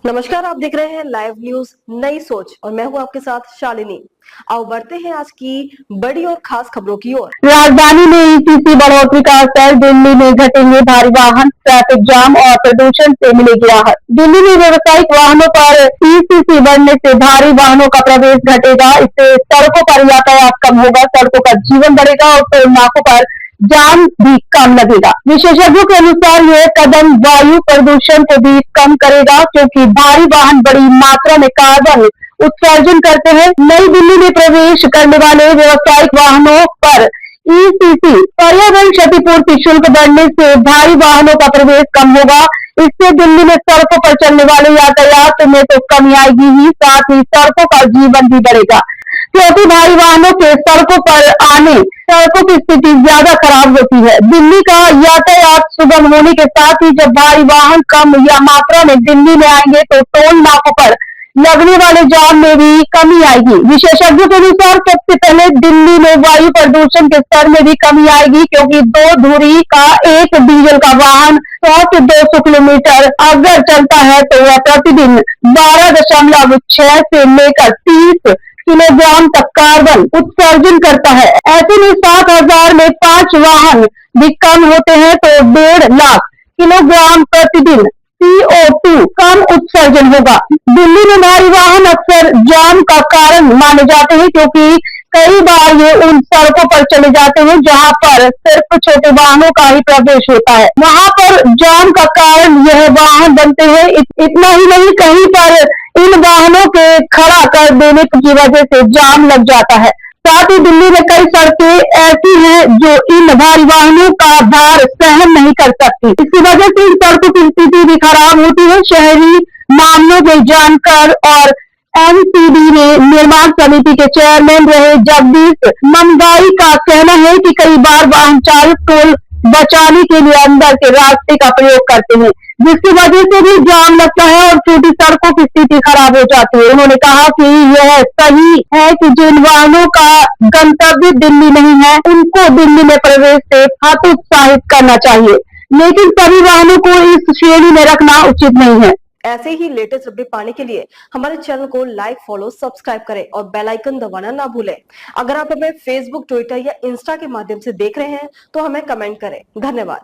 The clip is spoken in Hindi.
नमस्कार, आप देख रहे हैं लाइव न्यूज नई सोच और मैं हूं आपके साथ शालिनी। आओ बढ़ते हैं आज की बड़ी और खास खबरों की ओर। राजधानी में ईसीसी बढ़ोतरी का असर, दिल्ली में घटेंगे भारी वाहन, ट्रैफिक जाम और प्रदूषण से मिलेगी राहत। दिल्ली में व्यावसायिक वाहनों पर ईसीसी बढ़ने से भारी वाहनों का प्रवेश घटेगा। इससे सड़कों पर यातायात कम होगा, सड़कों का जीवन बढ़ेगा और टोल नाकों पर जाम भी कम लगेगा। विशेषज्ञों के अनुसार यह कदम वायु प्रदूषण को भी कम करेगा, क्योंकि भारी वाहन बड़ी मात्रा में कार्बन उत्सर्जन करते हैं। नई दिल्ली में प्रवेश करने वाले व्यावसायिक वाहनों पर ईसीसी पर्यावरण क्षतिपूर्ति शुल्क बढ़ने से भारी वाहनों का प्रवेश कम होगा। इससे दिल्ली में सड़कों पर चलने वाले यातायात में तो कमी आएगी ही, साथ ही सड़कों का जीवन भी बढ़ेगा, क्योंकि भारी वाहनों के सड़कों पर आने सड़कों की स्थिति ज्यादा खराब होती है। दिल्ली का यातायात सुगम होने के साथ ही जब भारी वाहन कम या मात्रा में दिल्ली में आएंगे तो टोल नाकों पर लगने वाले जाम में भी कमी आएगी। विशेषज्ञों के अनुसार सबसे पहले दिल्ली में वायु प्रदूषण के स्तर में भी कमी आएगी, क्योंकि 2 धुरी का एक डीजल का वाहन 100 से 200 किलोमीटर अगर चलता है तो वह प्रतिदिन 12.6 से लेकर 30 किलोग्राम तक कार्बन उत्सर्जन करता है। ऐसे में 7,000 में 5 वाहन भी कम होते हैं तो 1.5 लाख किलोग्राम प्रतिदिन CO2 कम उत्सर्जन होगा। दिल्ली में भारी वाहन अक्सर जाम का कारण माने जाते हैं, क्योंकि कई बार ये उन सड़कों पर चले जाते हैं जहां पर सिर्फ छोटे वाहनों का ही प्रवेश होता है। वहां पर जाम का कारण यह वाहन बनते हैं। इतना ही नहीं, कहीं पर इन वाहनों के खड़ा कर देने की वजह से जाम लग जाता है। साथ ही दिल्ली में कई सड़कें ऐसी हैं जो इन भारी वाहनों का भार सहन नहीं कर सकती। इसकी वजह से इन सड़कों की स्थिति भी खराब होती है। शहरी मामलों में जानकर और एमसीडी में निर्माण समिति के चेयरमैन रहे जगदीश ममगाई का कहना है कि कई बार वाहन चालक टोल बचाने के लिए अंदर के रास्ते का प्रयोग करते हैं, जिसकी वजह से भी जाम लगता है और छोटी सड़कों की स्थिति खराब हो जाती है। उन्होंने कहा कि यह सही है कि जिन वाहनों का गंतव्य दिल्ली नहीं है उनको दिल्ली में प्रवेश से हतोत्साहित करना चाहिए, लेकिन सभी वाहनों को इस श्रेणी में रखना उचित नहीं है। ऐसे ही लेटेस्ट अपडेट पाने के लिए हमारे चैनल को लाइक, फॉलो, सब्सक्राइब करें और बेल आइकन दबाना ना भूलें। अगर आप हमें फेसबुक, ट्विटर या इंस्टा के माध्यम से देख रहे हैं तो हमें कमेंट करें। धन्यवाद।